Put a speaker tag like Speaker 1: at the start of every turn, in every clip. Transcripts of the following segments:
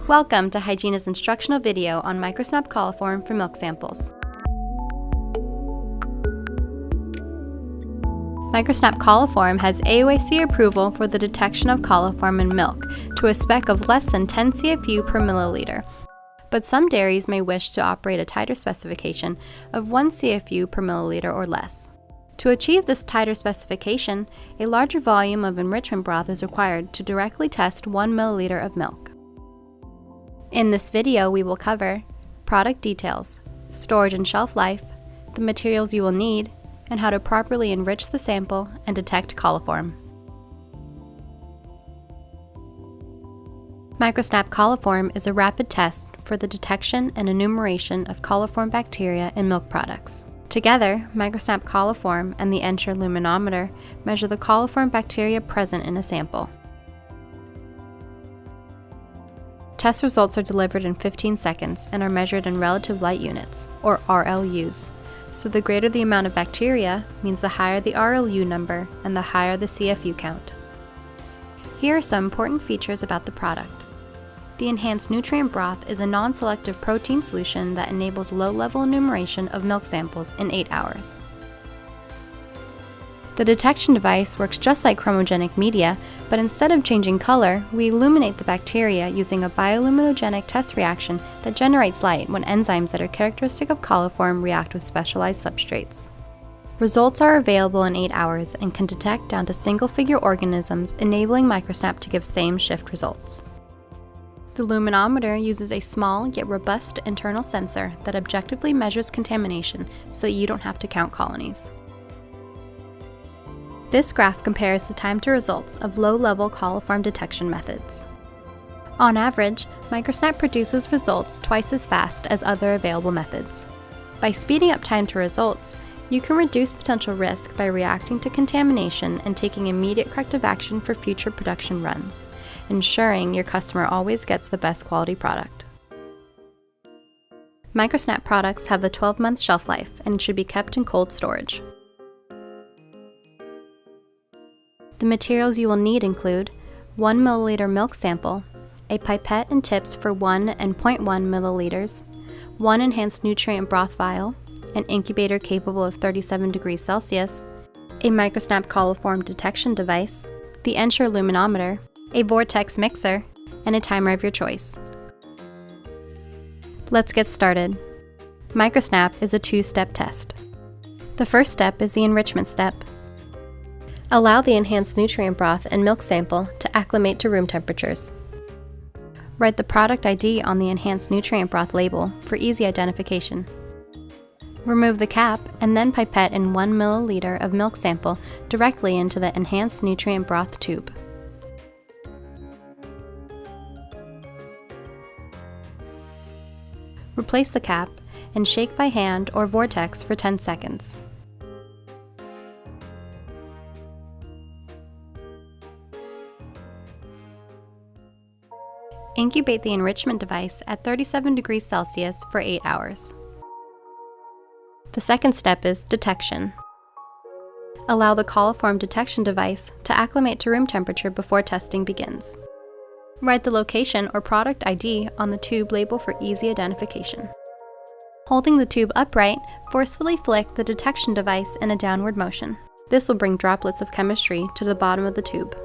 Speaker 1: Welcome to Hygiena's instructional video on MicroSnap Coliform for milk samples. MicroSnap Coliform has AOAC approval for the detection of coliform in milk to a spec of less than 10 CFU per milliliter, but some dairies may wish to operate a tighter specification of 1 CFU per milliliter or less. To achieve this tighter specification, a larger volume of enrichment broth is required to directly test 1 milliliter of milk. In this video, we will cover product details, storage and shelf life, the materials you will need, and how to properly enrich the sample and detect coliform. MicroSnap Coliform is a rapid test for the detection and enumeration of coliform bacteria in milk products. Together, MicroSnap Coliform and the Ensure luminometer measure the coliform bacteria present in a sample. Test results are delivered in 15 seconds and are measured in relative light units, or RLUs. So the greater the amount of bacteria means the higher the RLU number and the higher the CFU count. Here are some important features about the product. The enhanced nutrient broth is a non-selective protein solution that enables low-level enumeration of milk samples in 8 hours. The detection device works just like chromogenic media, but instead of changing color, we illuminate the bacteria using a bioluminescent test reaction that generates light when enzymes that are characteristic of coliform react with specialized substrates. Results are available in 8 hours and can detect down to single-figure organisms, enabling MicroSnap to give same-shift results. The luminometer uses a small yet robust internal sensor that objectively measures contamination so that you don't have to count colonies. This graph compares the time to results of low-level coliform detection methods. On average, MicroSnap produces results twice as fast as other available methods. By speeding up time to results, you can reduce potential risk by reacting to contamination and taking immediate corrective action for future production runs, ensuring your customer always gets the best quality product. MicroSnap products have a 12-month shelf life and should be kept in cold storage. The materials you will need include 1 milliliter milk sample, a pipette and tips for 1 and 0.1 milliliters, 1 enhanced nutrient broth vial, an incubator capable of 37 degrees Celsius, a MicroSnap Coliform detection device, the Ensure luminometer, a vortex mixer, and a timer of your choice. Let's get started. MicroSnap is a two-step test. The first step is the enrichment step. Allow the enhanced nutrient broth and milk sample to acclimate to room temperatures. Write the product ID on the enhanced nutrient broth label for easy identification. Remove the cap and then pipette in 1 milliliter of milk sample directly into the enhanced nutrient broth tube. Replace the cap and shake by hand or vortex for 10 seconds. Incubate the enrichment device at 37 degrees Celsius for 8 hours. The second step is detection. Allow the coliform detection device to acclimate to room temperature before testing begins. Write the location or product ID on the tube label for easy identification. Holding the tube upright, forcefully flick the detection device in a downward motion. This will bring droplets of chemistry to the bottom of the tube.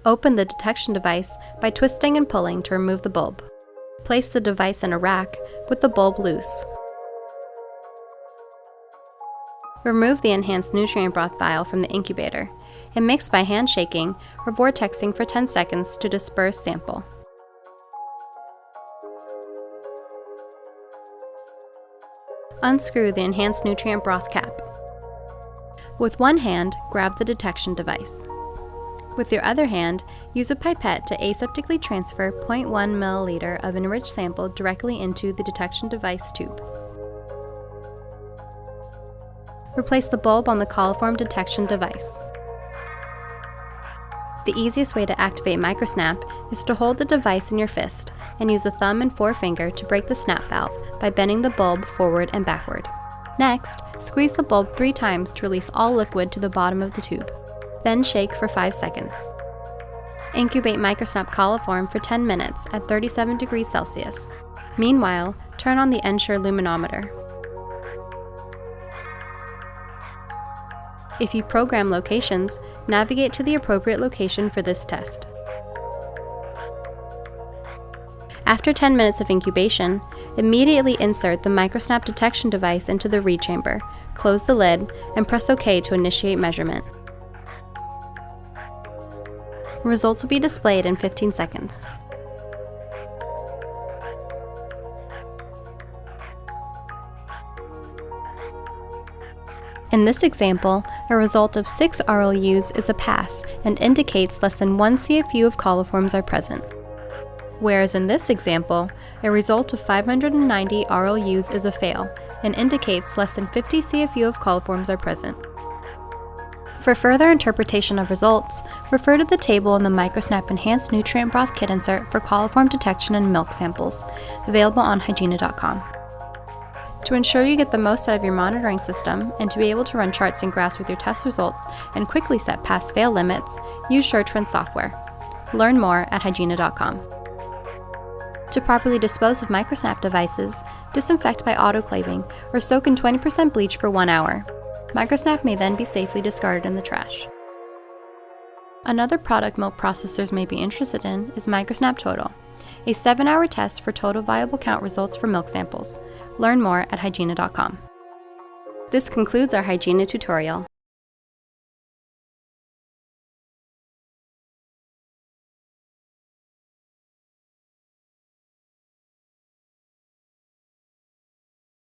Speaker 1: Open the detection device by twisting and pulling to remove the bulb. Place the device in a rack with the bulb loose. Remove the enhanced nutrient broth vial from the incubator and mix by hand shaking or vortexing for 10 seconds to disperse sample. Unscrew the enhanced nutrient broth cap. With one hand, grab the detection device. With your other hand, use a pipette to aseptically transfer 0.1 milliliter of enriched sample directly into the detection device tube. Replace the bulb on the coliform detection device. The easiest way to activate MicroSnap is to hold the device in your fist and use the thumb and forefinger to break the snap valve by bending the bulb forward and backward. Next, squeeze the bulb 3 times to release all liquid to the bottom of the tube. Then shake for 5 seconds. Incubate MicroSnap Coliform for 10 minutes at 37 degrees Celsius. Meanwhile, turn on the Ensure luminometer. If you program locations, navigate to the appropriate location for this test. After 10 minutes of incubation, immediately insert the MicroSnap detection device into the read chamber, close the lid, and press OK to initiate measurement. Results will be displayed in 15 seconds. In this example, a result of 6 RLUs is a pass and indicates less than 1 CFU of coliforms are present. Whereas in this example, a result of 590 RLUs is a fail and indicates less than 50 CFU of coliforms are present. For further interpretation of results, refer to the table in the MicroSnap Enhanced Nutrient Broth Kit insert for coliform detection in milk samples, available on Hygiena.com. To ensure you get the most out of your monitoring system and to be able to run charts and graphs with your test results and quickly set pass-fail limits, use SureTrend software. Learn more at Hygiena.com. To properly dispose of MicroSnap devices, disinfect by autoclaving or soak in 20% bleach for 1 hour. MicroSnap may then be safely discarded in the trash. Another product milk processors may be interested in is MicroSnap Total, a 7-hour test for total viable count results for milk samples. Learn more at Hygiena.com. This concludes our Hygiena tutorial.